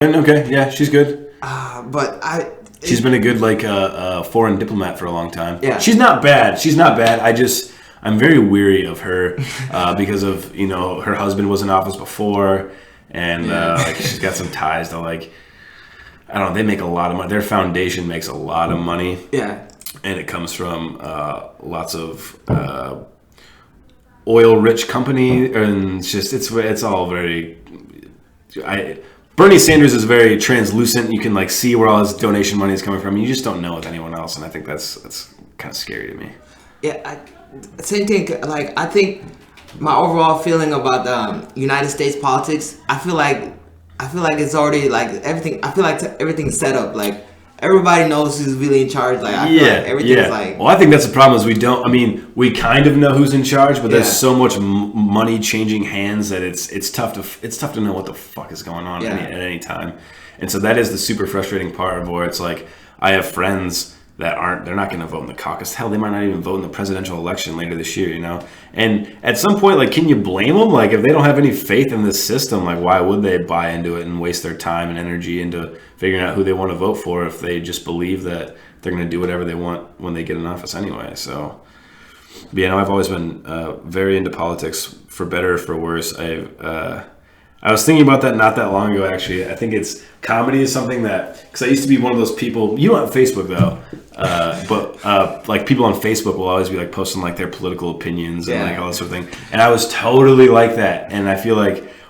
Okay, yeah, she's good. But She's been a good foreign diplomat for a long time. Yeah. She's not bad. I'm very weary of her because of her husband was in office before, and she's got some ties to I don't know. They make a lot of money. Their foundation makes a lot of money. Yeah. And it comes from lots of oil-rich company, and it's all very. Bernie Sanders is very translucent. You can see where all his donation money is coming from. You just don't know with anyone else, and I think that's kind of scary to me. Yeah, same thing. I think my overall feeling about the United States politics, I feel like it's already everything. I feel like everything's set up. Everybody knows who's really in charge. I feel like everything's Well, I think that's the problem is we kind of know who's in charge, but there's so much money changing hands that it's tough to know what the fuck is going on at any time. And so that is the super frustrating part of where it's I have friends that they're not going to vote in the caucus. Hell, they might not even vote in the presidential election later this year, And at some point, can you blame them? If they don't have any faith in this system, why would they buy into it and waste their time and energy into figuring out who they want to vote for if they just believe that they're going to do whatever they want when they get in office anyway? So, but, I've always been very into politics, for better or for worse. I was thinking about that not that long ago, actually. I think comedy is something that, because I used to be one of those people, you don't have Facebook though, but people on Facebook will always be posting their political opinions and all that sort of thing. And I was totally like that. And I feel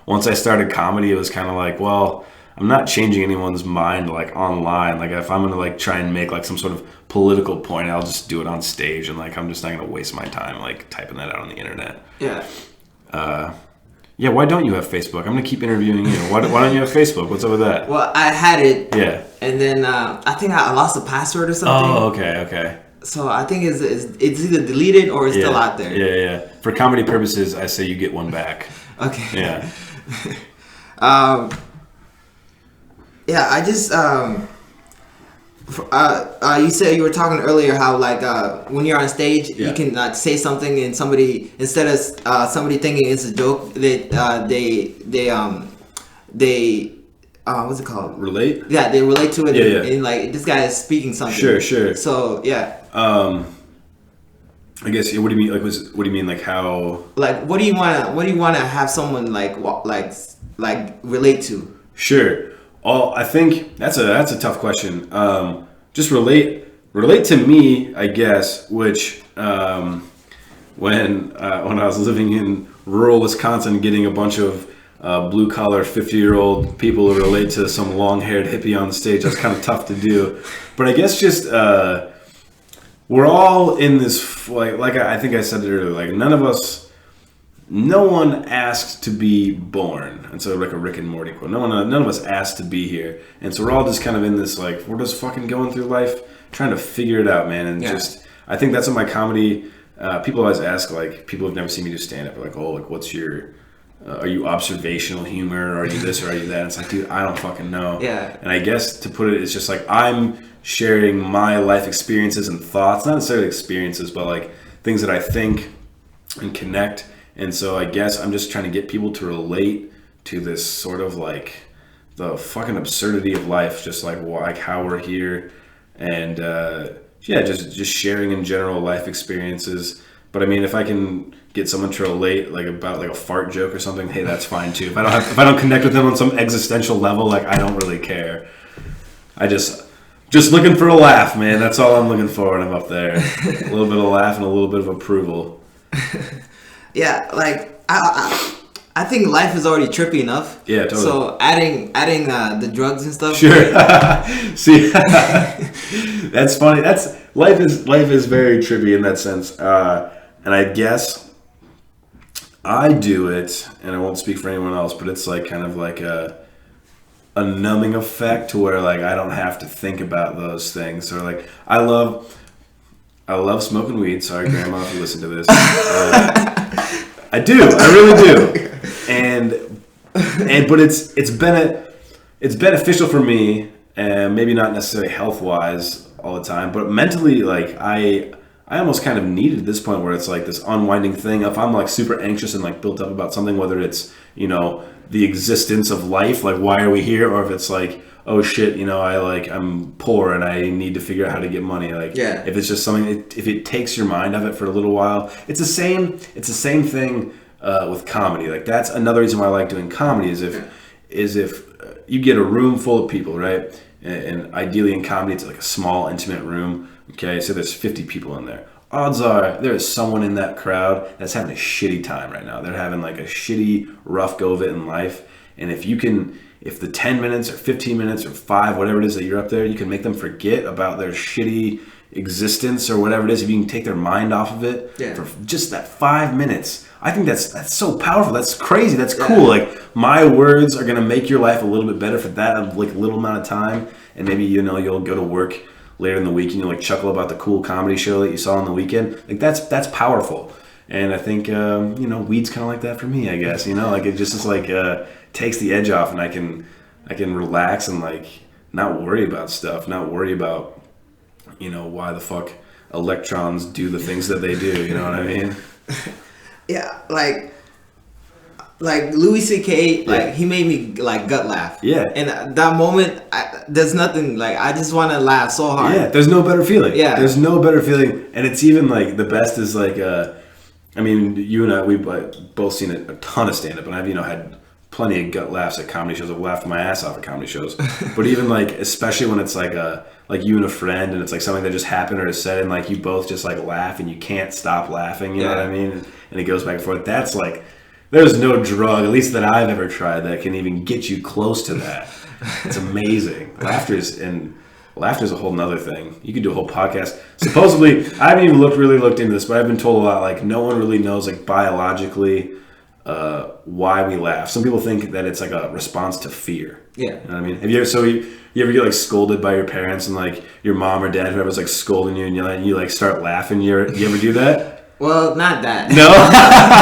once I started comedy, it was kind of well, I'm not changing anyone's mind online. If I'm going to try and make some sort of political point, I'll just do it on stage. And I'm just not going to waste my time typing that out on the internet. Yeah. Yeah, why don't you have Facebook? I'm going to keep interviewing you. Why don't you have Facebook? What's up with that? Well, I had it. Yeah. And then I think I lost the password or something. Oh, okay. So I think it's either deleted or it's still out there. Yeah. For comedy purposes, I say you get one back. Okay. Yeah. I just you said you were talking earlier how when you're on stage you can say something and somebody, instead of somebody thinking it's a joke, they what's it called? Relate? Yeah, they relate to it. Yeah. And this guy is speaking something. Sure. So yeah. I guess what do you mean? What do you mean? How? What do you want to have someone relate to? Sure. I think that's a tough question. Just relate to me, I guess. Which when I was living in rural Wisconsin, getting a bunch of blue collar 50-year-old people to relate to some long haired hippie on the stage, that's kind of tough to do. But I guess just we're all in this I think I said it earlier. No one asked to be born. And so a Rick and Morty quote. None of us asked to be here. And so we're all just kind of in this we're just fucking going through life trying to figure it out, man. And I think that's what my comedy people always ask, people who've never seen me do stand up are what's your are you observational humor, or are you this or are you that? And it's dude, I don't fucking know. Yeah. And I guess to put it, it's just I'm sharing my life experiences and thoughts, not necessarily experiences, but things that I think and connect. And so I guess I'm just trying to get people to relate to this sort of the fucking absurdity of life, just how we're here, and just sharing in general life experiences. But I mean, if I can get someone to relate about a fart joke or something, hey, that's fine too. If I don't connect with them on some existential level, I don't really care. I just looking for a laugh, man. That's all I'm looking for when I'm up there. A little bit of laugh and a little bit of approval. Yeah, I think life is already trippy enough. Yeah, totally. So adding the drugs and stuff. Sure. See, that's funny. Life is very trippy in that sense. And I guess I do it, and I won't speak for anyone else, but it's kind of a numbing effect to where I don't have to think about those things. Or I love smoking weed. Sorry, Grandma, if you listen to this. I do. I really do. But it's beneficial for me, and maybe not necessarily health wise all the time, but mentally, I I almost kind of need it at this point where it's like this unwinding thing. If I'm like super anxious and like built up about something, whether it's, the existence of life, like why are we here, or if it's like, oh shit, I'm poor and I need to figure out how to get money. Like, if it's just something, if it takes your mind off it for a little while, it's the same thing with comedy. Like that's another reason why I like doing comedy is if you get a room full of people, right? And ideally in comedy, it's like a small, intimate room. Okay, so there's 50 people in there. Odds are there is someone in that crowd that's having a shitty time right now. They're having like a shitty, rough go of it in life. And if the 10 minutes or 15 minutes or 5, whatever it is that you're up there, you can make them forget about their shitty existence or whatever it is. If you can take their mind off of it for just that 5 minutes, I think that's so powerful. That's crazy. That's cool. Like my words are gonna make your life a little bit better for that like little amount of time. And maybe you'll go to work later in the week and you'll like chuckle about the cool comedy show that you saw on the weekend. Like that's powerful. And I think weed's kind of like that for me. I guess like it just is like takes the edge off, and I can relax and like not worry about stuff, not worry about why the fuck electrons do the things that they do. You know what I mean? Yeah, like Louis C.K. like he made me like gut laugh. Yeah. And at that moment, there's nothing like I just want to laugh so hard. Yeah. There's no better feeling. Yeah. There's no better feeling, and it's even like the best is like I mean, you and I we've both seen a ton of stand up, and I've had plenty of gut laughs at comedy shows. I've laughed my ass off at comedy shows, but even like especially when it's like you and a friend, and it's like something that just happened or is said, and like you both just like laugh and you can't stop laughing. You know what I mean? And it goes back and forth. That's like. There's no drug, at least that I've ever tried, that can even get you close to that. It's amazing. Laughter's a whole nother thing. You could do a whole podcast. Supposedly, I haven't even really looked into this, but I've been told a lot, like, no one really knows, like, biologically why we laugh. Some people think that it's, like, a response to fear. Yeah. You know what I mean? You ever get, like, scolded by your parents and, like, your mom or dad, whoever's, like, scolding you and you like, start laughing? You ever do that? Well, not that. No?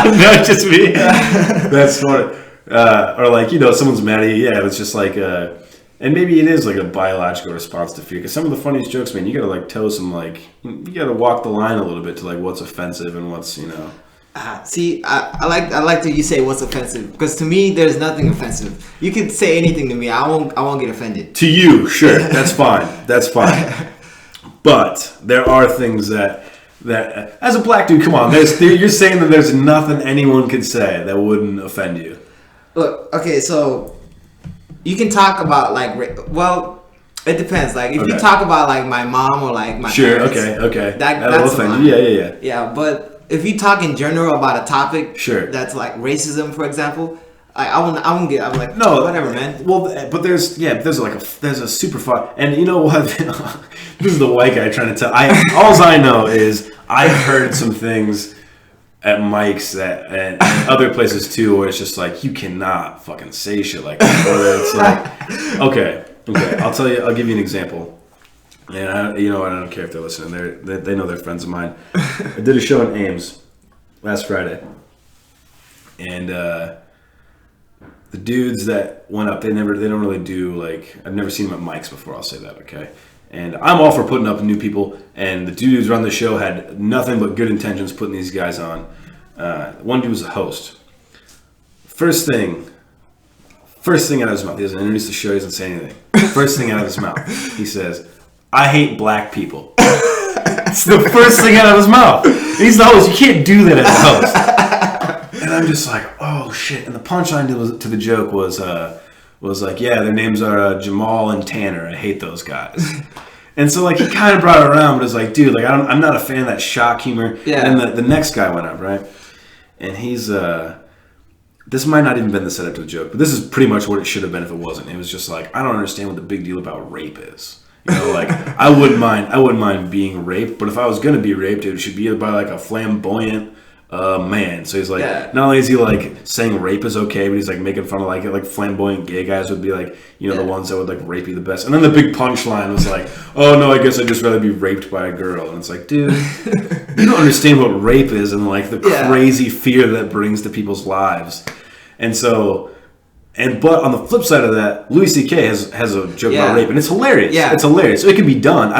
No, just me? That's funny. Or like, someone's mad at you. Yeah, it was just like, and maybe it is like a biological response to fear. Because some of the funniest jokes, man, you got to like toe some like, you got to walk the line a little bit to like what's offensive and what's, See, I like that you say what's offensive. Because to me, there's nothing offensive. You can say anything to me. I won't get offended. To you, sure. That's fine. That's fine. But there are things that as a black dude, come on, you're saying that there's nothing anyone could say that wouldn't offend you. Look, okay, so you can talk about like, well, it depends. Like if you talk about like my mom or like my parents, okay, that'll offend you. Yeah. Yeah, but if you talk in general about a topic, sure, that's like racism, for example. I'm like, no, whatever, man. Well, but there's a super far, and you know what? This is the white guy trying to tell. All I know is I heard some things at Mike's and other places too, where it's just like you cannot fucking say shit like that. Or it's like, okay, I'll give you an example. And I don't care if they're listening. They know they're friends of mine. I did a show in Ames last Friday, and. The dudes that went up, they don't really do like, I've never seen them at Mike's before, I'll say that, okay? And I'm all for putting up new people, and the dudes run the show had nothing but good intentions putting these guys on. One dude was a host. First thing out of his mouth, he doesn't introduce the show, he doesn't say anything. First thing out of his mouth, he says, I hate black people. It's the first thing out of his mouth. He's the host, you can't do that as a host. And I'm just like, oh shit! And the punchline to the joke was like, yeah, their names are Jamal and Tanner. I hate those guys. And so like he kind of brought it around, but it's like, dude, like I'm not a fan of that shock humor. Yeah. And then the next guy went up, right? And he's this might not even been the setup to the joke, but this is pretty much what it should have been if it wasn't. It was just like, I don't understand what the big deal about rape is. Like I wouldn't mind being raped, but if I was gonna be raped, it should be by like a flamboyant man. So he's like, not only is he like saying rape is okay, but he's like making fun of like flamboyant gay guys would be like, the ones that would like rape you the best. And then the big punchline was like, oh no, I guess I'd just rather be raped by a girl. And it's like, dude, you don't understand what rape is and like the crazy fear that brings to people's lives. And so, but on the flip side of that, Louis C.K. has a joke about rape, and it's hilarious. Yeah. It's hilarious. So it can be done.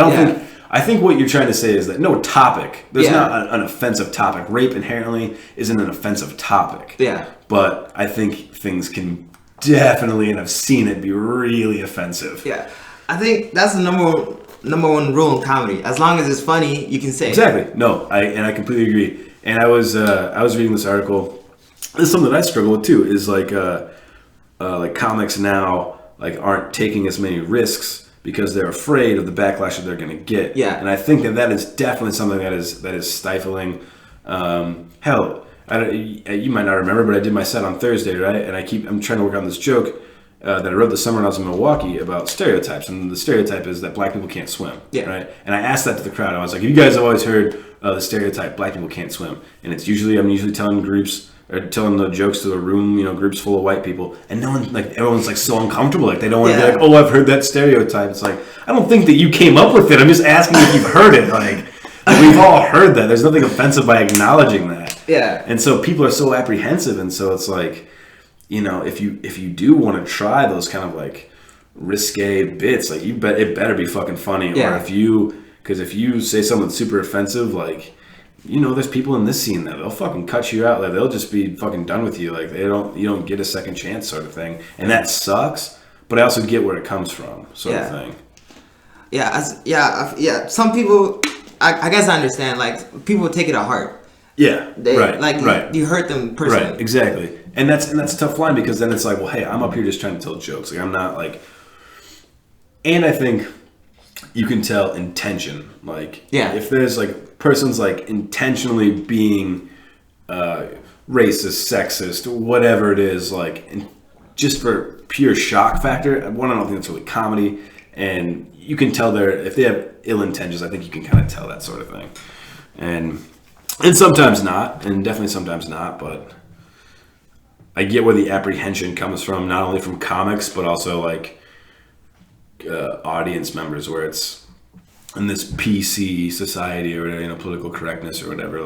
I think what you're trying to say is that no topic. There's not an offensive topic. Rape inherently isn't an offensive topic. Yeah. But I think things can definitely, and I've seen it, be really offensive. Yeah. I think that's the number one rule in comedy. As long as it's funny, you can say exactly. It. No, I completely agree. And I was reading this article. This is something that I struggle with too. Is like comics now aren't taking as many risks because they're afraid of the backlash that they're going to get. Yeah. And I think that is definitely something that is stifling. Hell, you might not remember, but I did my set on Thursday, right? And I'm trying to work on this joke. That I wrote this summer when I was in Milwaukee about stereotypes, and the stereotype is that black people can't swim, right? And I asked that to the crowd. I was like, "You guys have always heard the stereotype black people can't swim," and I'm usually telling groups or telling the jokes to a room, groups full of white people, and no one everyone's so uncomfortable, they don't want to be like, "Oh, I've heard that stereotype." It's like, I don't think that you came up with it. I'm just asking if you've heard it. We've all heard that. There's nothing offensive by acknowledging that. Yeah. And so people are so apprehensive, and so it's like. If you do want to try those kind of risque bits, it better be fucking funny. Yeah. Or if you say something super offensive, there's people in this scene that they'll fucking cut you out. They'll just be fucking done with you. You don't get a second chance, sort of thing. And that sucks. But I also get where it comes from, sort of thing. Yeah. Some people, I guess I understand. People take it to heart. Yeah. Right. You hurt them personally. Right. Exactly. And that's a tough line because then it's like, well, hey, I'm up here just trying to tell jokes. I'm not and I think you can tell intention. If there's persons intentionally being racist, sexist, whatever it is, just for pure shock factor. One, I don't think that's really comedy, and you can tell if they have ill intentions. I think you can kind of tell that sort of thing, and sometimes not, and definitely sometimes not, but. I get where the apprehension comes from, not only from comics, but also audience members, where it's in this PC society or whatever, political correctness or whatever.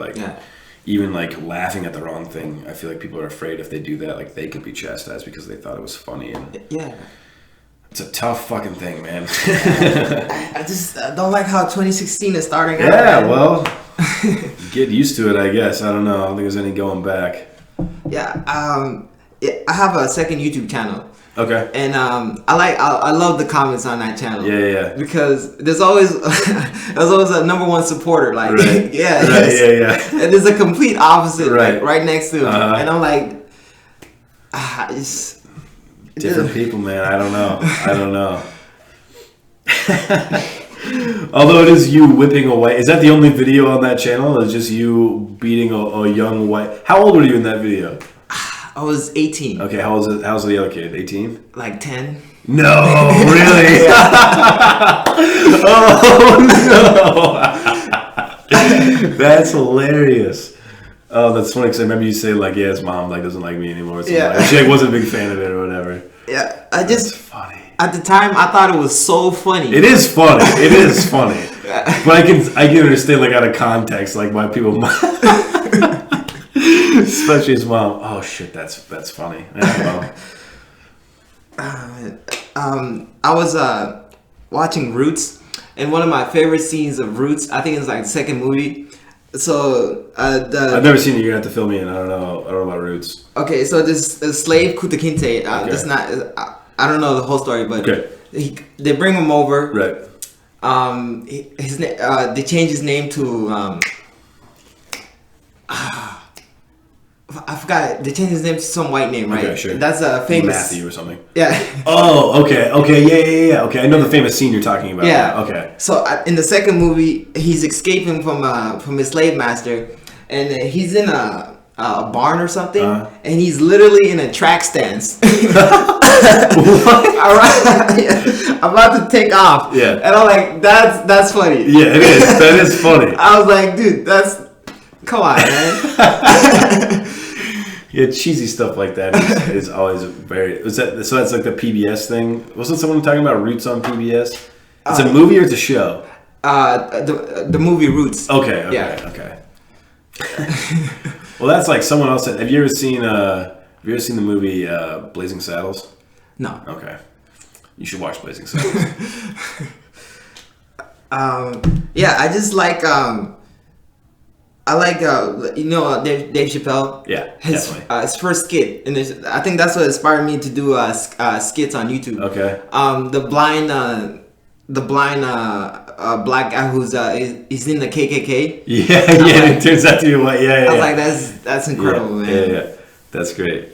Even laughing at the wrong thing, I feel like people are afraid if they do that, they could be chastised because they thought it was funny. And it's a tough fucking thing, man. I just don't like how 2016 is starting out. Yeah, well, get used to it, I guess. I don't know. I don't think there's any going back. Yeah, I have a second YouTube channel. Okay. And I love the comments on that channel. Yeah. Because there's always a number one supporter. Right. And there's a complete opposite right next to him. And I'm different people, man. I don't know. Although it is you whipping away. Is that the only video on that channel? Is just you beating a young white? How old were you in that video? I was 18. Okay, how's the other kid? 18? 10. No, really? Oh no! That's hilarious. Oh, that's funny because I remember you say his mom doesn't like me anymore. So she wasn't a big fan of it or whatever. Yeah, That's funny. At the time, I thought it was so funny. It is funny. But I can understand out of context why people especially his mom. Oh shit, that's funny. Yeah, well. I was watching Roots, and one of my favorite scenes of Roots, I think it's the second movie. So I've never seen it. You're gonna have to fill me in. I don't know about Roots. Okay, so this slave Kunta Kinte. This not. I don't know the whole story, but they bring him over. Right. They change his name to I forgot it. They changed his name to some white name, right? Okay, sure. That's a famous Matthew or something. Yeah. Oh, okay, yeah. Okay, I know the famous scene you're talking about. Yeah. Okay. So in the second movie, he's escaping from his slave master, and he's in a barn or something, and he's literally in a track stance. What? All right, I'm about to take off. Yeah. And I'm like, that's funny. Yeah, it is. That is funny. I was like, dude, come on, man. Yeah, cheesy stuff like that is always very. So that's the PBS thing. Wasn't someone talking about Roots on PBS? It's a movie or it's a show? The movie Roots. Okay. Well, that's like someone else said. Have you ever seen the movie Blazing Saddles? No. Okay. You should watch Blazing Saddles. Yeah, I just like I like Dave Chappelle. Yeah, his first skit, and I think that's what inspired me to do skits on YouTube. Okay. The blind black guy who's he's in the KKK. Yeah, it turns out to be what. Yeah. I was like, that's incredible, man. Yeah, that's great.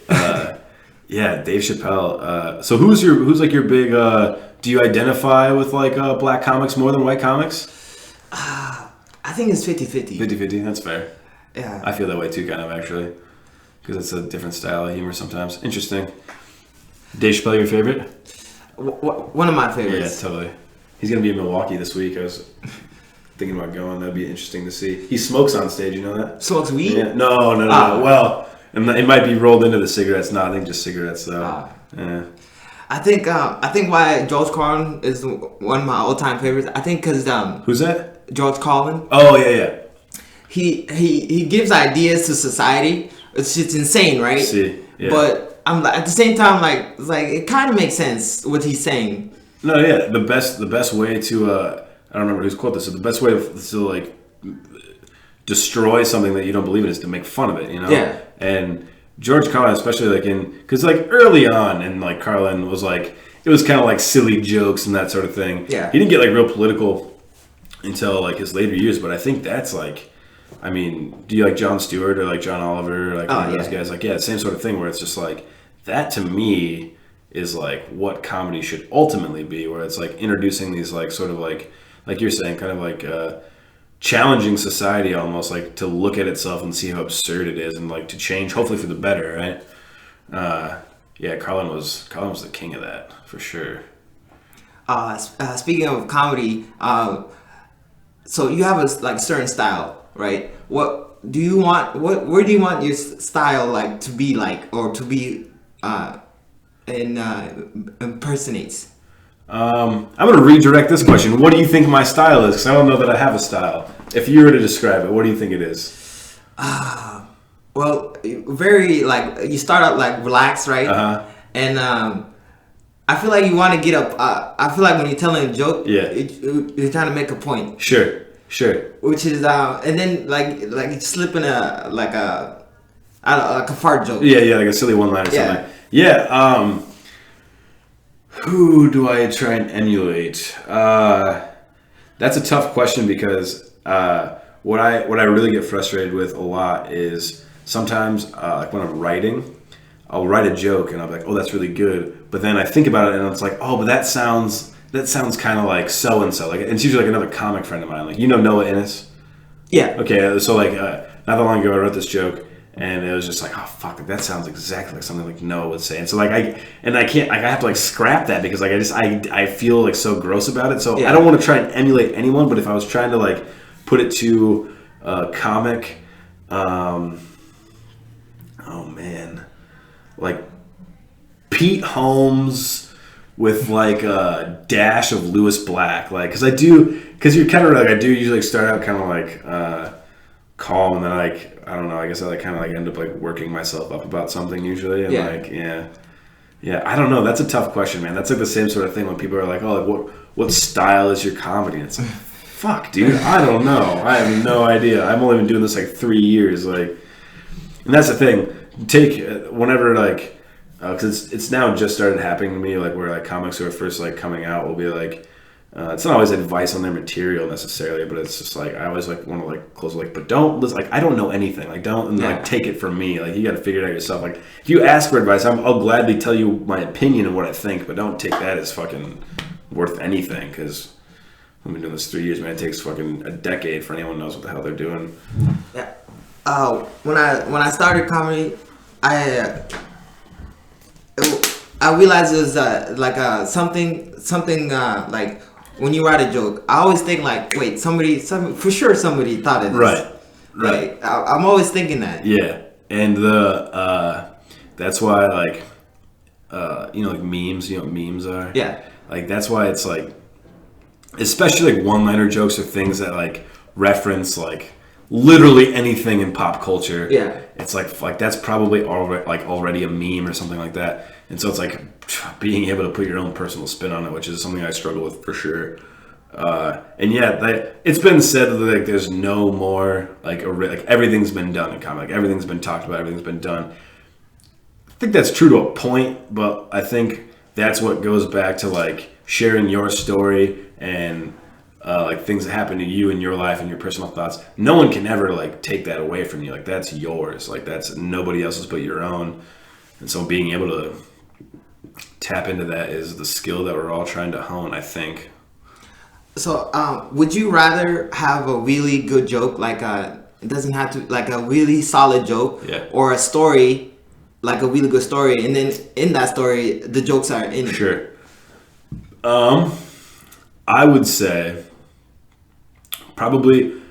Yeah, Dave Chappelle. So who's like your big? Do you identify with like black comics more than white comics? I think it's 50-50. 50-50, that's fair. Yeah. I feel that way too, kind of, actually. Because it's a different style of humor sometimes. Interesting. Dave Chappelle, your favorite? One of my favorites. Yeah, totally. He's going to be in Milwaukee this week. I was thinking about going. That'd be interesting to see. He smokes on stage, you know that? Smokes weed? Yeah. No. Well, it might be rolled into the cigarettes. No, I think just cigarettes, though. Yeah. I think why George Carlin is one of my all-time favorites. I think because who's that? George Carlin. Oh yeah. He gives ideas to society. It's just insane, right? See, yeah. But I'm at the same time like it kind of makes sense what he's saying. No, yeah. The best way to I don't remember whose quote this is. The best way to like destroy something that you don't believe in is to make fun of it. You know. Yeah. And George Carlin, especially like because like early on, and like Carlin was like it was kind of like silly jokes and that sort of thing. Yeah. He didn't get like real political until like his later years, but I think that's like, I mean, do you like Jon Stewart or like John Oliver or like one of those guys? Like, yeah, same sort of thing where it's just like that to me is like what comedy should ultimately be, where it's like introducing these like sort of like you're saying, kind of like challenging society almost, like to look at itself and see how absurd it is and like to change, hopefully for the better, right? Yeah, Carlin was the king of that for sure. Speaking of comedy, so you have a like certain style, right? What do you want? Where do you want your style like to be like, or to be impersonates? I'm gonna redirect this question. What do you think my style is? Because I don't know that I have a style. If you were to describe it, what do you think it is? Well, very like you start out like relaxed, right? And I feel like you want to get up. I feel like when you're telling a joke, you're trying to make a point. Sure. Which is and then like you slip in a like a fart joke. Yeah, like a silly one-liner or something. Yeah. Who do I try and emulate? That's a tough question because what I really get frustrated with a lot is sometimes like when I'm writing, I'll write a joke and I'll be like, oh, that's really good. But then I think about it and it's like, oh, but that sounds kind of like so and so. Like, it's usually like another comic friend of mine. Like, you know Noah Innes? Yeah. Okay, so like not that long ago I wrote this joke and it was just like, oh fuck, that sounds exactly like something like Noah would say. And so like I have to like scrap that because like I feel like so gross about it. So I don't want to try and emulate anyone, but if I was trying to like put it to a comic, oh man, like Pete Holmes with like a dash of Lewis Black, like because you're kind of like, I do usually start out kind of like calm and then like I don't know, I guess I like kind of like end up like working myself up about something usually and like I don't know, that's a tough question, man. That's like the same sort of thing when people are like, oh, like what style is your comedy? And it's like, fuck, dude, I don't know, I have no idea. I've only been doing this like 3 years, like, and that's the thing. Take whenever like. Because it's now just started happening to me, like where like comics who are first like coming out will be like, it's not always advice on their material necessarily, but it's just like I always like want to like close like, but don't listen, like I don't know anything, like don't like take it from me, like you got to figure it out yourself. Like if you ask for advice, I'll gladly tell you my opinion and what I think, but don't take that as fucking worth anything. Because I've been doing this 3 years, man. It takes fucking a decade for anyone knows what the hell they're doing. Yeah. When I started comedy, I realized it was like something like when you write a joke, I always think like, wait, somebody for sure somebody thought of this. Right. I'm always thinking that. Yeah, and that's why like like memes. You know what memes are? Yeah. Like that's why it's like, especially like one-liner jokes or things that like reference like literally anything in pop culture. Yeah. It's like that's probably already a meme or something like that. And so it's like being able to put your own personal spin on it, which is something I struggle with for sure. And yeah, it's been said that like there's no more like everything's been done in comedy. Like everything's been talked about, everything's been done. I think that's true to a point, but I think that's what goes back to like sharing your story and like things that happen to you in your life and your personal thoughts. No one can ever like take that away from you. Like that's yours. Like that's nobody else's but your own. And so being able to tap into that is the skill that we're all trying to hone, I think. So, would you rather have a really good joke, like it doesn't have to, like a really solid joke, or a story, like a really good story, and then in that story, the jokes are in it? Sure. I would say probably,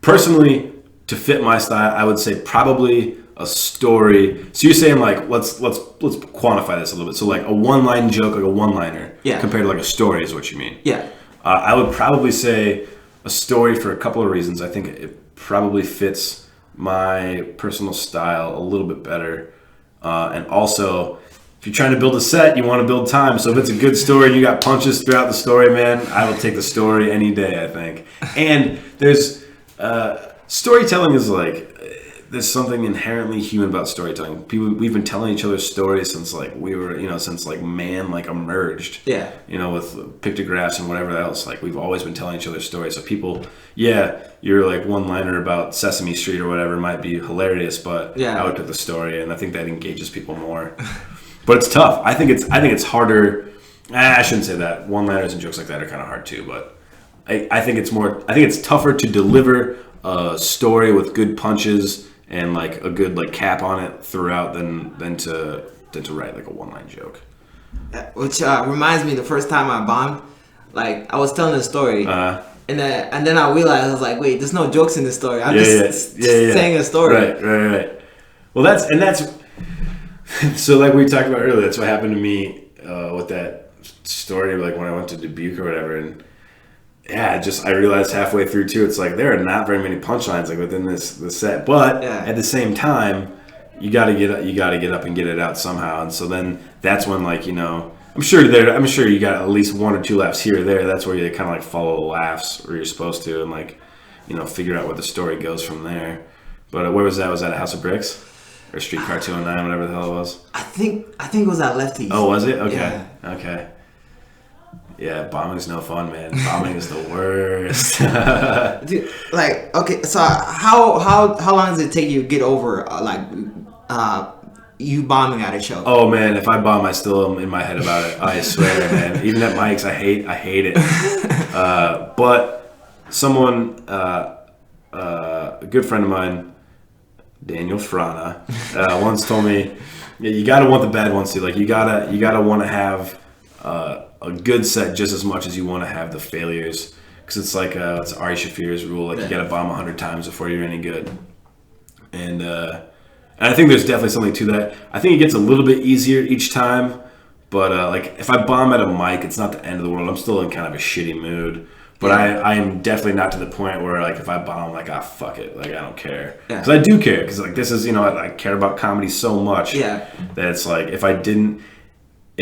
personally, to fit my style, I would say probably a story. So you're saying like let's quantify this a little bit. So like a one-line joke, like a one-liner, compared to like a story is what you mean. Yeah. I would probably say a story for a couple of reasons. I think it probably fits my personal style a little bit better. And also, if you're trying to build a set, you want to build time. So if it's a good story and you got punches throughout the story, man, I will take the story any day, I think. And there's storytelling is like, there's something inherently human about storytelling. We've been telling each other stories since like we were, since like man like emerged. Yeah. With pictographs and whatever else. Like we've always been telling each other stories. So people, your like one-liner about Sesame Street or whatever might be hilarious, but I would pick the story, and I think that engages people more. But it's tough. I think it's harder. I shouldn't say that. One-liners and jokes like that are kind of hard too. But I think it's tougher to deliver a story with good punches and like a good like cap on it throughout than to write like a one-line joke. Which reminds me, the first time I bombed, like I was telling a story, and then I realized, I was like, wait, there's no jokes in this story. I'm just saying a story. Right. Well, that's so like we talked about earlier. That's what happened to me with that story, like when I went to Dubuque or whatever, and I realized halfway through too, it's like there are not very many punchlines like within this set, but at the same time, you got to get up and get it out somehow. And so then that's when like I'm sure you got at least one or two laughs here or there. That's where you kind of like follow the laughs where you're supposed to, and like figure out where the story goes from there. But where was that? Was that at House of Bricks or Streetcar 209, whatever the hell it was? I think it was at Lefty's. Oh, was it? Okay. Okay. Yeah, bombing's no fun, man. Bombing is the worst. Dude, like, okay, so how long does it take you to get over you bombing at a show? Oh man, if I bomb, I still am in my head about it. I swear, man. Even at mics, I hate it. But someone, a good friend of mine, Daniel Frana, once told me, you gotta want the bad ones too. Like you gotta want to have a good set just as much as you want to have the failures, because it's like it's Ari Shaffir's rule, like you gotta bomb 100 times before you're any good. And I think there's definitely something to that. I think it gets a little bit easier each time, but like if I bomb at a mic, it's not the end of the world. I'm still in kind of a shitty mood, but I am definitely not to the point where like if I bomb, I'm like, fuck it, like I don't care, because I do care, because like this is I care about comedy so much that it's like if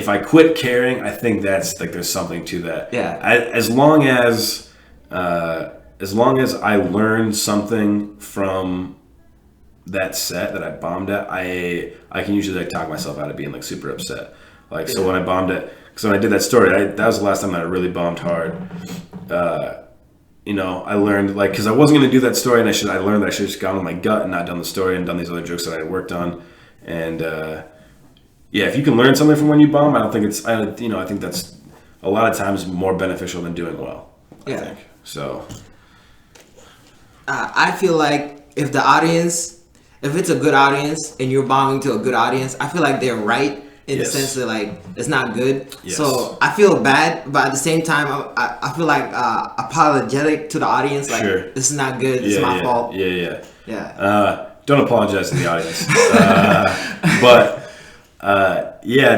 I quit caring, I think that's like there's something to that. As long as I learn something from that set that I bombed at, I can usually like talk myself out of being like super upset. Like so when I bombed it, because when I did that story, that was the last time that I really bombed hard. I learned like, because I wasn't going to do that story, and I learned that I should have just gone with my gut and not done the story and done these other jokes that I had worked on. And if you can learn something from when you bomb, I think that's a lot of times more beneficial than doing well. I think so. I feel like if it's a good audience and you're bombing to a good audience, I feel like they're right in the sense that like it's not good. So I feel bad, but at the same time, I feel like apologetic to the audience. Like this is not good. It's my fault. Don't apologize to the audience. But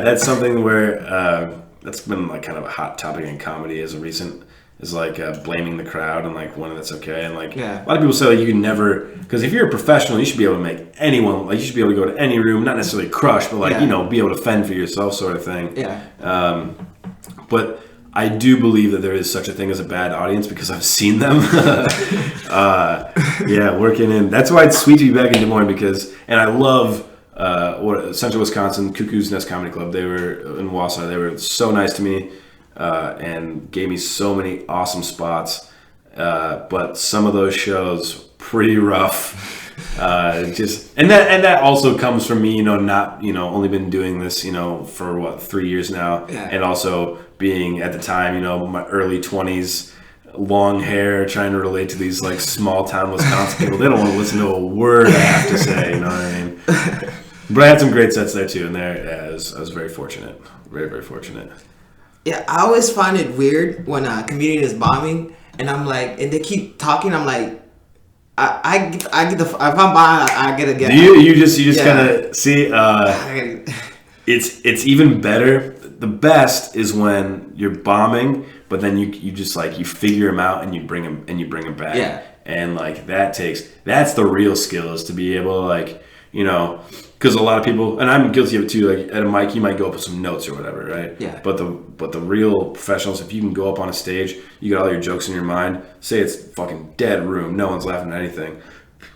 that's something where that's been like kind of a hot topic in comedy as a recent. Is like blaming the crowd and like when that's okay, and like a lot of people say like you can never, because if you're a professional, you should be able to make anyone, like you should be able to go to any room, not necessarily crush, but like be able to fend for yourself, sort of thing. But I do believe that there is such a thing as a bad audience because I've seen them. Working in. That's why it's sweet to be back in Des Moines and I love Central Wisconsin, Cuckoo's Nest Comedy Club. They were in Wausau. They were so nice to me and gave me so many awesome spots. But some of those shows, pretty rough. That also comes from me, not only been doing this, for 3 years now, and also being at the time, my early 20s, long hair, trying to relate to these like small town Wisconsin people. They don't want to listen to a word I have to say, you know what I mean? But I had some great sets there too, and I was very fortunate, very very fortunate. Yeah, I always find it weird when a comedian is bombing, and I'm like, and they keep talking. I'm like. I get the if I'm buying I get a get. Do you just kind of see? It's even better. The best is when you're bombing, but then you just like you figure them out and you bring them back. Yeah. And like that's the real skill is to be able to like because a lot of people, and I'm guilty of it too. Like at a mic, you might go up with some notes or whatever, right? Yeah. But the real professionals, if you can go up on a stage, you got all your jokes in your mind. Say it's fucking dead room, no one's laughing at anything.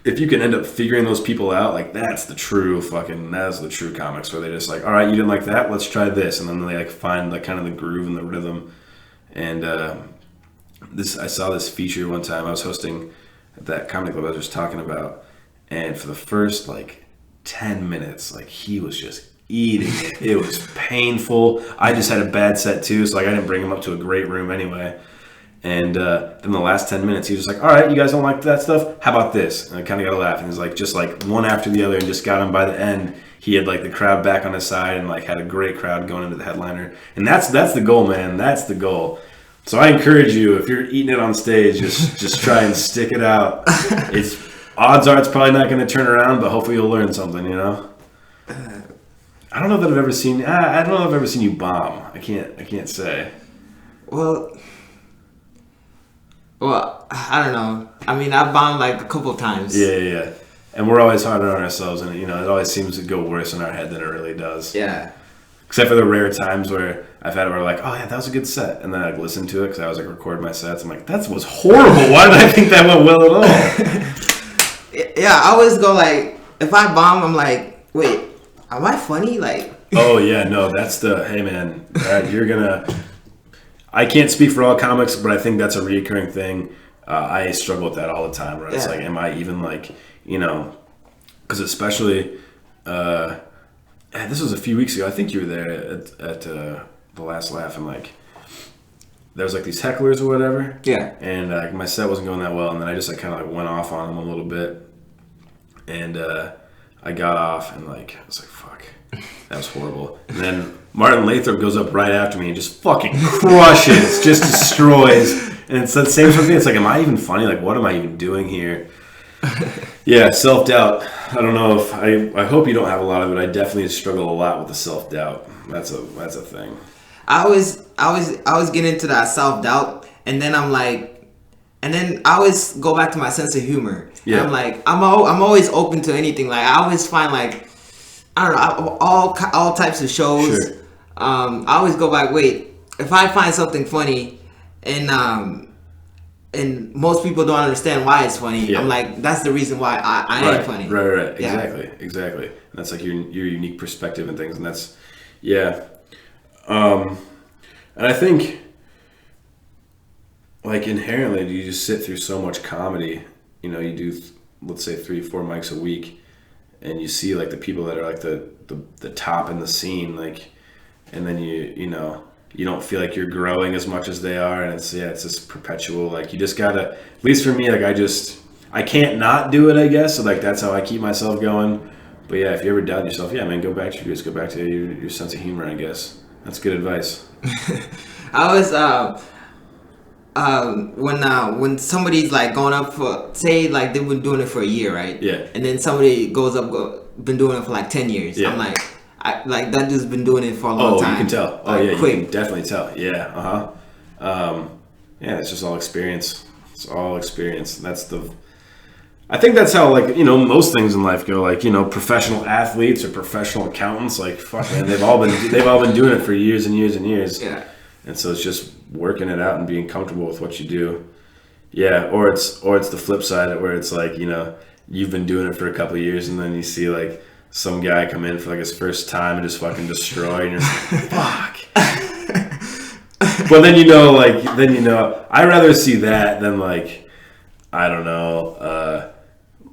If you can end up figuring those people out, like that's the true comics where they're just like, all right, you didn't like that, let's try this, and then they like find like kind of the groove and the rhythm. And I saw this feature one time. I was hosting at that comedy club I was just talking about, and for the first like 10 minutes, like he was just eating it. It was painful. I just had a bad set too, so like I didn't bring him up to a great room anyway. And then the last 10 minutes, he was just like, all right, you guys don't like that stuff? How about this? And I kind of got a laugh. And he's like, just like one after the other, and just got him by the end. He had like the crowd back on his side and like had a great crowd going into the headliner. And that's the goal, man. That's the goal. So I encourage you, if you're eating it on stage, just try and stick it out. Odds are it's probably not going to turn around, but hopefully you'll learn something, I don't know that I've ever seen. I don't know if I've ever seen you bomb. I can't say. Well, I don't know. I mean, I've bombed like a couple of times. Yeah. And we're always harder on ourselves, and it always seems to go worse in our head than it really does. Yeah. Except for the rare times where I've had it where like, oh yeah, that was a good set, and then I'd listen to it because I was like recording my sets. I'm like, that was horrible. Why did I think that went well at all? Yeah, I always go like, if I bomb, I'm like, wait, am I funny? Like. Oh yeah, no, that's hey man, you're gonna. I can't speak for all comics, but I think that's a reoccurring thing. I struggle with that all the time. Right? It's like, am I even like, because especially, this was a few weeks ago. I think you were there at the Last Laugh, and like, there was like these hecklers or whatever. Yeah. And my set wasn't going that well, and then I just like kind of like went off on them a little bit, and I got off, and like I was like, fuck, that was horrible. And then Martin Lathrop goes up right after me and just fucking crushes, just destroys. And it's the same sort of thing. It's like, am I even funny? Like, what am I even doing here? Yeah, self-doubt. I don't know if I hope you don't have a lot of it. I definitely struggle a lot with the self-doubt. That's a thing. I always get into that self-doubt, and then I'm like, and then I always go back to my sense of humor. Yeah. And I'm like, I'm always open to anything. Like, I always find like, I don't know, all types of shows. Sure. I always go back, wait, if I find something funny and most people don't understand why it's funny, yeah. I'm like, that's the reason why I am funny. Right. Yeah. Exactly. And that's like your unique perspective and things, and that's, yeah. And I think, like, inherently, you just sit through so much comedy. You do, let's say, 3-4 mics a week, and you see like the people that are like the top in the scene, like, and then you don't feel like you're growing as much as they are, and it's just perpetual. Like, you just gotta, at least for me, like I can't not do it, I guess. So like that's how I keep myself going. But yeah, if you ever doubt yourself, yeah, man, go back to your sense of humor, I guess. That's good advice. I always when somebody's like going up for, say like they've been doing it for a year, right? Yeah. And then somebody goes up, been doing it for like 10 years. Yeah. I'm like, that dude's been doing it for a long time. Oh, you can tell. Oh, yeah, quick. You can definitely tell. Yeah, yeah, it's just all experience. It's all experience. I think that's how, like, most things in life go. Like, professional athletes or professional accountants, like, fuck, man, they've all been doing it for years and years and years. Yeah. And so it's just working it out and being comfortable with what you do. Yeah, or it's the flip side where it's like, you know, you've been doing it for a couple of years and then you see like some guy come in for like his first time and just fucking destroy and you're just like, fuck. But then you know, I'd rather see that than like, I don't know,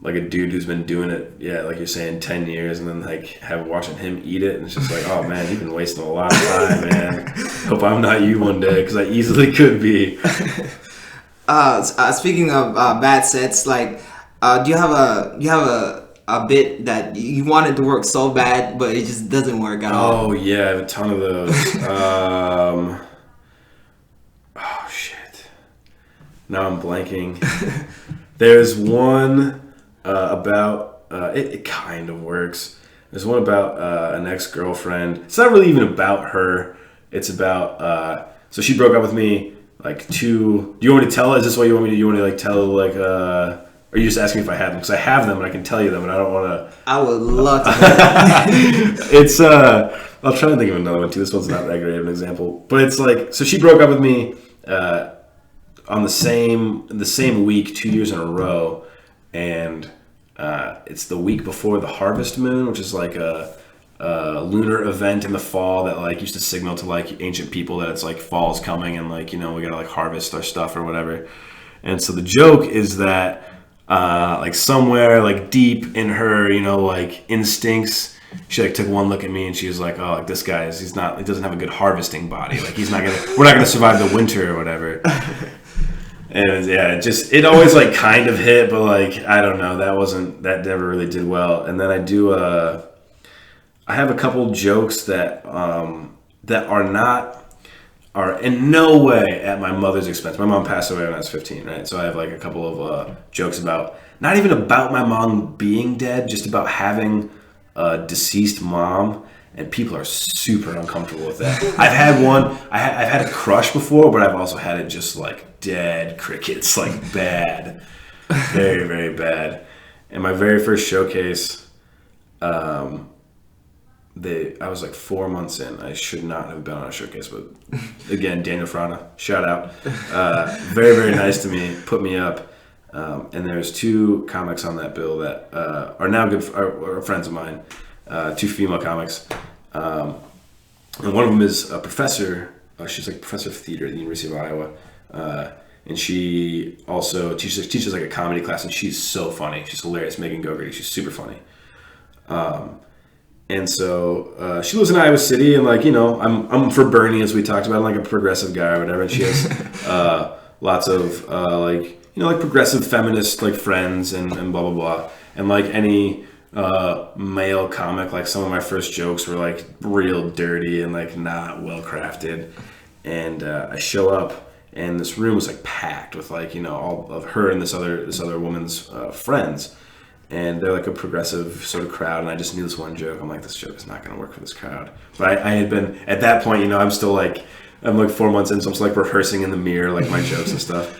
like a dude who's been doing it, yeah, like you're saying, 10 years, and then like watching him eat it, and it's just like, oh man, you've been wasting a lot of time, man. Hope I'm not you one day, because I easily could be. Speaking of bad sets, like, do you have a bit that you wanted to work so bad, but it just doesn't work at all? Oh yeah, I have a ton of those. Oh shit. Now I'm blanking. There's one about it kind of works. There's one about an ex-girlfriend. It's not really even about her. It's about so she broke up with me like do you want me to tell? Is this what you want me to? You want to like tell like or are you just asking me if I have them? Because I have them and I can tell you them, and I don't want to. I would love to. It's I'll try to think of another one too. This one's not that great of an example, but it's like, so she broke up with me on the same week 2 years in a row, and it's the week before the harvest moon, which is like a lunar event in the fall that like used to signal to like ancient people that it's like fall's coming and like, you know, we gotta like harvest our stuff or whatever. And so the joke is that like somewhere like deep in her, you know, like instincts, she like took one look at me and she was like, oh, like this guy he doesn't have a good harvesting body, like we're not gonna survive the winter or whatever. And yeah, it always like kind of hit, but like I don't know, that never really did well. And then I have a couple jokes that are in no way at my mother's expense. My mom passed away when I was 15, right? So I have like a couple of jokes about, not even about my mom being dead, just about having a deceased mom, and people are super uncomfortable with that. I've had a crush before, but I've also had it just like dead crickets, like bad, very, very bad. And my very first showcase, I was like 4 months in. I should not have been on a showcase, but again, Daniel Frana, shout out. Very, very nice to me, put me up. And there's two comics on that bill that are now are friends of mine, two female comics. And one of them is a professor. She's like a professor of theater at the University of Iowa. And she also teaches like a comedy class, and she's so funny. She's hilarious. Megan Gogarty, she's super funny. And so she lives in Iowa City, and like, you know, I'm for Bernie, as we talked about. I'm like a progressive guy or whatever, and she has lots of like, you know, like progressive feminist like friends and blah blah blah. And like any male comic, like some of my first jokes were like real dirty and like not well crafted. And I show up, and this room was like packed with like, you know, all of her and this other woman's friends. And they're like a progressive sort of crowd, and I just knew this one joke. I'm like, this joke is not going to work for this crowd. But I had been, at that point, you know, I'm like 4 months in, so I'm still like rehearsing in the mirror, like my jokes and stuff.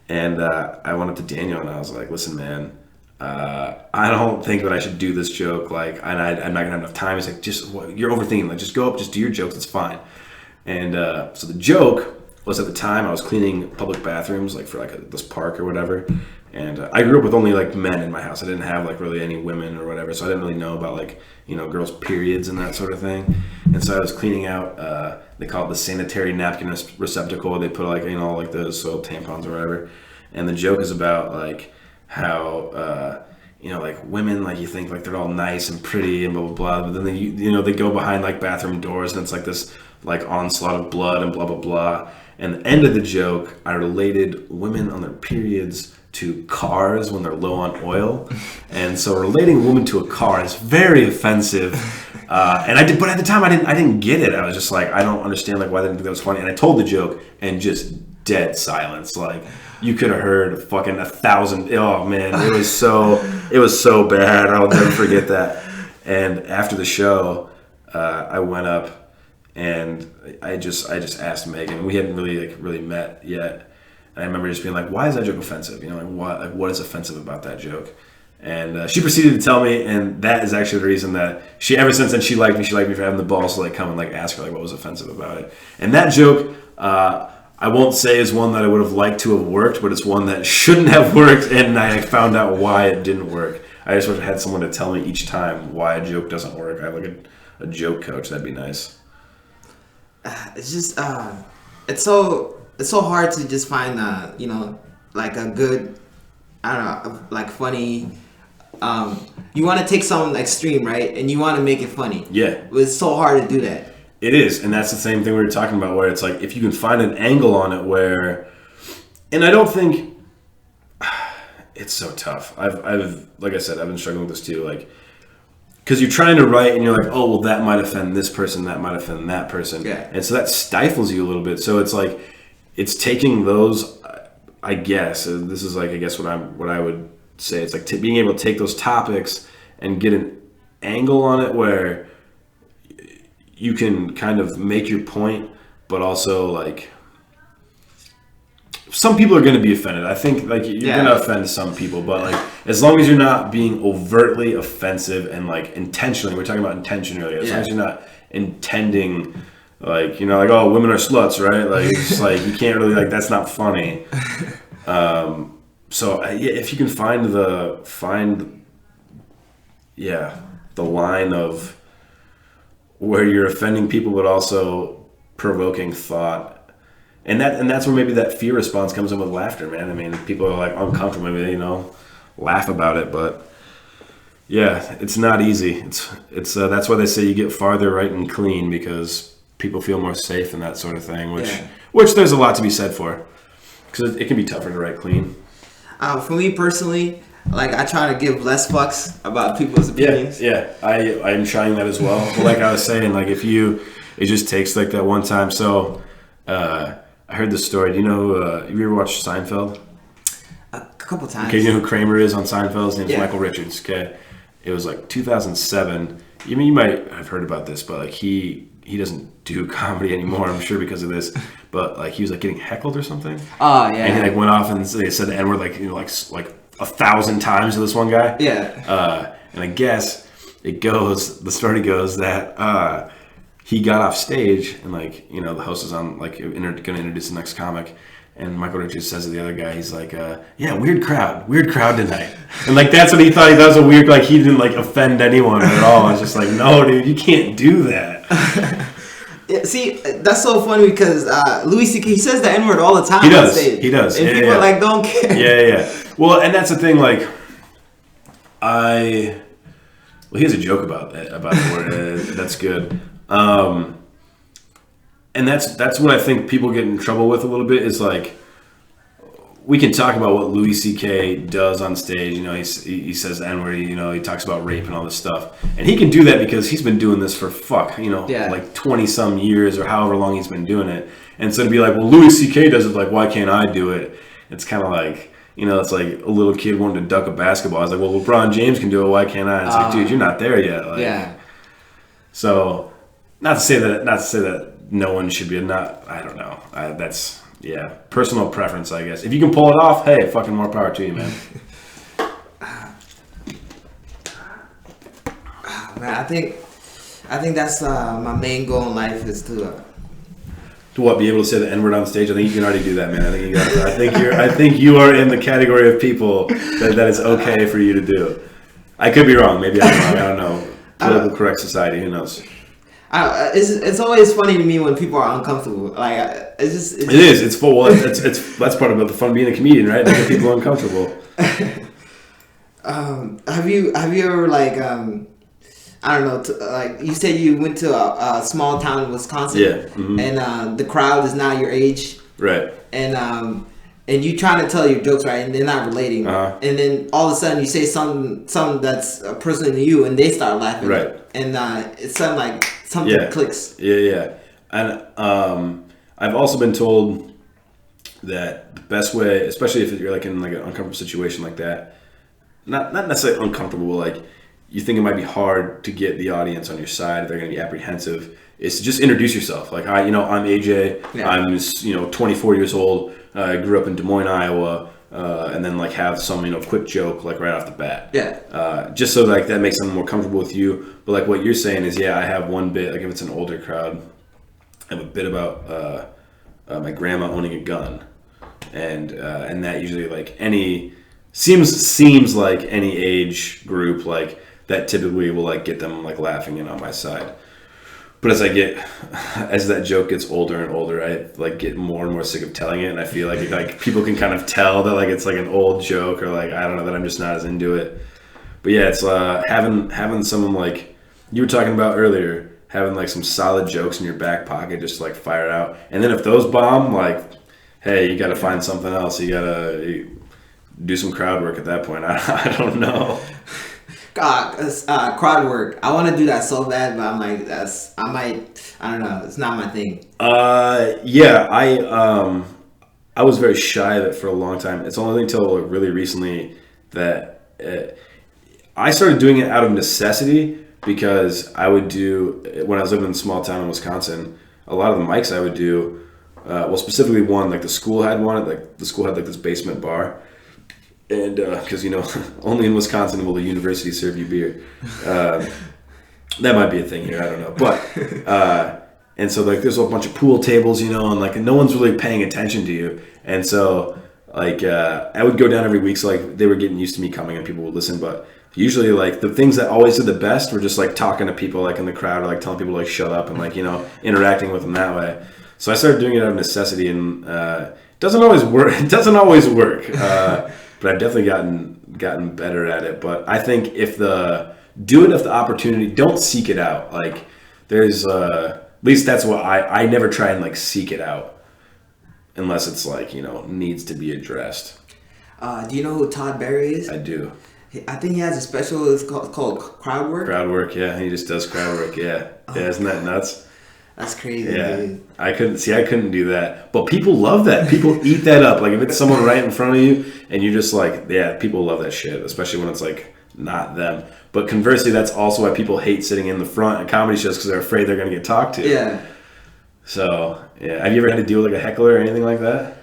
And I went up to Daniel, and I was like, listen, man, I don't think that I should do this joke. Like, and I'm not going to have enough time. He's like, you're overthinking. Like, just go up, just do your jokes. It's fine. And so the joke was, at the time, I was cleaning public bathrooms, like for like this park or whatever. And I grew up with only like men in my house. I didn't have like really any women or whatever, so I didn't really know about like, you know, girls' periods and that sort of thing. And so I was cleaning out, they call it the sanitary napkin receptacle. They put like, you know, like the soiled tampons or whatever. And the joke is about like how, you know, like women, like you think like they're all nice and pretty and blah blah blah, but then they, you know, they go behind like bathroom doors, and it's like this like onslaught of blood and blah blah blah. And the end of the joke, I related women on their periods to cars when they're low on oil. And so relating a woman to a car is very offensive. And I did, but at the time I didn't get it. I was just like, I don't understand like why they didn't think that was funny. And I told the joke, and just dead silence. Like, you could have heard fucking 1,000. Oh man, it was so bad. I'll never forget that. And after the show, I went up and I just asked Megan. We hadn't really met yet. And I remember just being like, why is that joke offensive? You know, like what is offensive about that joke? And she proceeded to tell me, and that is actually the reason that ever since then, she liked me for having the balls to like come and like ask her like what was offensive about it. And that joke I won't say is one that I would have liked to have worked, but it's one that shouldn't have worked, and I found out why it didn't work. I just wish I had someone to tell me each time why a joke doesn't work. I have like a joke coach. That'd be nice. It's just it's so hard to just find like a good, I don't know, like funny. You want to take something extreme, right? And you want to make it funny. Yeah. But it's so hard to do that. It is, and that's the same thing we were talking about, where it's like if you can find an angle on it where, and I don't think it's so tough. I've like I said, I've been struggling with this too, like because you're trying to write and you're like, oh well, that might offend this person, that might offend that person, yeah, and so that stifles you a little bit. So it's like it's taking those, I guess this is like I guess what I would say. It's like being able to take those topics and get an angle on it where you can kind of make your point, but also like some people are going to be offended. I think like you're going to offend some people, but like as long as you're not being overtly offensive and like intentionally, we're talking about intention earlier. As long as you're not intending, like like oh women are sluts, right? Like it's like you can't really like that's not funny. So if you can find the line of where you're offending people but also provoking thought, and that's where maybe that fear response comes in with laughter, man. I mean, people are like uncomfortable, maybe they laugh about it, but yeah, it's not easy. It's that's why they say you get farther right and clean, because people feel more safe and that sort of thing, which there's a lot to be said for, because it can be tougher to write clean. For me personally, like I try to give less fucks about people's opinions. Yeah, I'm trying that as well. But like I was saying, like it just takes like that one time. So I heard this story. Do you know? Have you ever watched Seinfeld? A couple times. Okay, you know who Kramer is on Seinfeld? His name's Michael Richards. Okay, it was like 2007. You might have heard about this, but like he doesn't do comedy anymore, I'm sure, because of this. But like he was like getting heckled or something. Oh yeah. And he like went off and they said the N-word like like 1,000 times to this one guy. Yeah. And I guess the story goes that he got off stage and like the host is on like going to introduce the next comic, and Michael Richards says to the other guy, he's like, yeah, weird crowd tonight. And like that's what he thought. He thought it was a weird, like he didn't like offend anyone at all. I was just like, no, dude, you can't do that. Yeah, see, that's so funny because Louis C.K. he says the N-word all the time. He on stage. He does. And people like don't care. Yeah. Well, and that's the thing. Like, he has a joke about the word. That's good. And that's what I think people get in trouble with a little bit. Is like, we can talk about what Louis C.K. does on stage. He says the N-word. He talks about rape and all this stuff, and he can do that because he's been doing this for like 20 some years or however long he's been doing it. And so to be like, well, Louis C.K. does it, like, why can't I do it? It's kind of like, it's like a little kid wanting to duck a basketball. I was like, well, LeBron James can do it, why can't I? And it's like, dude, you're not there yet. Like, yeah. So, not to say that no one should be I don't know. That's. Yeah, personal preference, I guess. If you can pull it off, hey, fucking more power to you, man. Man, I think that's my main goal in life is to what, be able to say the N-word on stage? I think you can already do that, man. I think you are in the category of people that is okay for you to do. I could be wrong. Maybe I'm wrong. I don't know. Political correct society. Who knows? It's always funny to me when people are uncomfortable. Like it is. It's full. Well, it's that's part of the fun of being a comedian, right? Making people uncomfortable. Have you ever like I don't know, like you said you went to a small town in Wisconsin, and the crowd is now your age, right? And you trying to tell your jokes, right, and they're not relating, and then all of a sudden you say something that's personal to you, and they start laughing, right? And it's something clicks. Yeah. And I've also been told that the best way, especially if you're like in like an uncomfortable situation like that, not necessarily uncomfortable, but like you think it might be hard to get the audience on your side, if they're going to be apprehensive, is to just introduce yourself. Like, I'm AJ. Yeah. I'm 24 years old. I grew up in Des Moines, Iowa, and then like have some quick joke like right off the bat. Yeah. Just so like that makes them more comfortable with you. But like what you're saying is, I have one bit. Like if it's an older crowd, I have a bit about my grandma owning a gun, and that usually like seems like any age group like that typically will like get them like laughing and on my side. But as that joke gets older and older, I like get more and more sick of telling it, and I feel like people can kind of tell that like it's like an old joke, or like I don't know, that I'm just not as into it. But yeah, it's having someone like you were talking about earlier, having like some solid jokes in your back pocket, just like fire out, and then if those bomb, like hey, you got to find something else. You got to do some crowd work at that point. I don't know. Crowd work. I want to do that so bad, but I'm like, I don't know. It's not my thing. Yeah, I was very shy of it for a long time. It's only until really recently that I started doing it out of necessity, because I would do, when I was living in a small town in Wisconsin, a lot of the mics I would do, well, specifically one, like the school had one, like the school had like this basement bar. And because, only in Wisconsin will the university serve you beer. That might be a thing here, I don't know. But, and so like there's a bunch of pool tables, and like no one's really paying attention to you. And so like I would go down every week, so like they were getting used to me coming and people would listen. But usually like the things that always did the best were just like talking to people like in the crowd, or like telling people to like shut up, and like, interacting with them that way. So I started doing it out of necessity, and it doesn't always work. But I've definitely gotten better at it. But I think if the opportunity, don't seek it out. Like there's at least that's what I never try and like seek it out unless it's like, needs to be addressed. Do you know who Todd Berry is? I do. I think he has a special. It's called Crowd Work. Crowd work, yeah. He just does crowd work, yeah. Yeah, isn't that nuts? That's crazy, yeah. Dude. I couldn't do that. But people love that. People eat that up. Like if it's someone right in front of you and you just like, yeah, people love that shit, especially when it's like not them. But conversely, that's also why people hate sitting in the front at comedy shows, because they're afraid they're going to get talked to. Yeah. So, yeah. Have you ever had to deal with like a heckler or anything like that?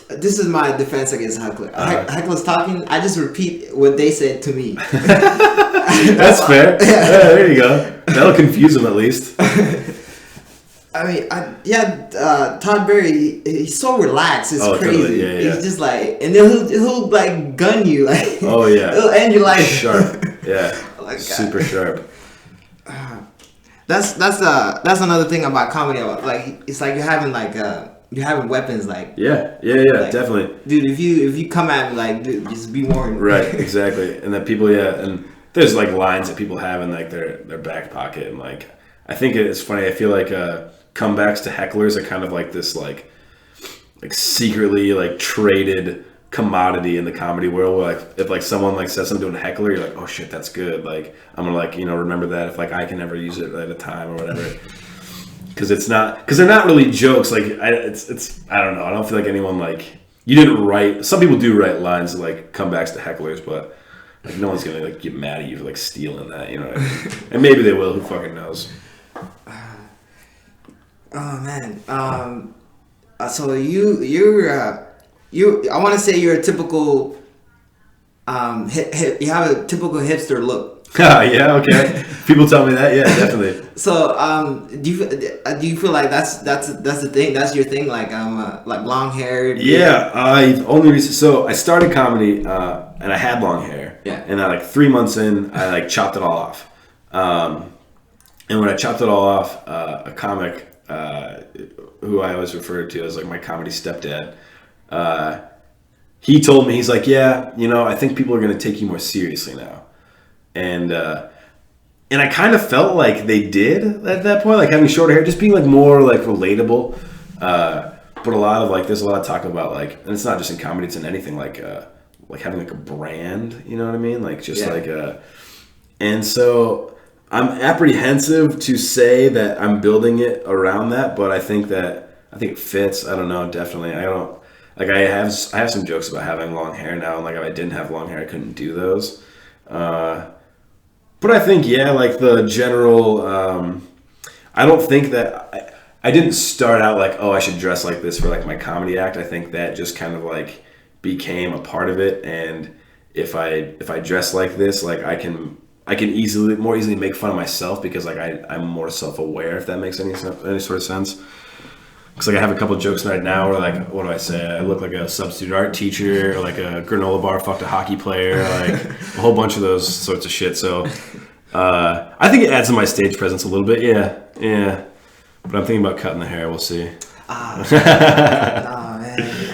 This is my defense against heckler. Heckler's talking, I just repeat what they said to me. That's fair. Yeah, there you go. That'll confuse them at least. I mean, Todd Berry, he's so relaxed. It's crazy. Totally. Yeah. He's just like, and then he'll like gun you. Like, oh yeah. He'll end your life. Sharp. Yeah. Like, super sharp. That's another thing about comedy. Like it's like you're having weapons. Like yeah, like, definitely. Dude, if you come at me like, dude, just be warned. Right. Exactly. And that people, and there's like lines that people have in like their back pocket, and like I think it's funny. I feel like comebacks to hecklers are kind of like this like secretly like traded commodity in the comedy world, where like if like someone like says something to a heckler, you're like, oh shit, that's good, like I'm gonna like remember that if like I can ever use it at a time or whatever, because they're not really jokes. Like it's I don't know, I don't feel like anyone like, you didn't write, some people do write lines like comebacks to hecklers, but like no one's gonna like get mad at you for like stealing that, what I mean? And maybe they will, who fucking knows. Oh man. So you're I want to say you're a typical you have a typical hipster look. Yeah, okay. People tell me that. Yeah, definitely. So do you feel like that's the thing? That's your thing, like long hair? Yeah, so I started comedy and I had long hair. Yeah. And then like 3 months in, I like chopped it all off. And when I chopped it all off, a comic who I always refer to as like my comedy stepdad, he told me, he's like, yeah, I think people are going to take you more seriously now. And I kind of felt like they did at that point, like having shorter hair, just being like more like relatable. But a lot of like, there's a lot of talk about like, and it's not just in comedy, it's in anything, like having like a brand, you know what I mean? Like just and so I'm apprehensive to say that I'm building it around that, but I think it fits. I don't know, definitely. I have some jokes about having long hair now, and like if I didn't have long hair, I couldn't do those. But I think, like the general, I don't think that I didn't start out like, oh, I should dress like this for like my comedy act. I think that just kind of like became a part of it. And if I dress like this, like I can more easily make fun of myself, because like I'm more self-aware, if that makes any sort of sense. Because like I have a couple of jokes right now where like, what do I say? I look like a substitute art teacher, or like a granola bar fucked a hockey player, like a whole bunch of those sorts of shit. So I think it adds to my stage presence a little bit. Yeah. But I'm thinking about cutting the hair. We'll see. Nah, man.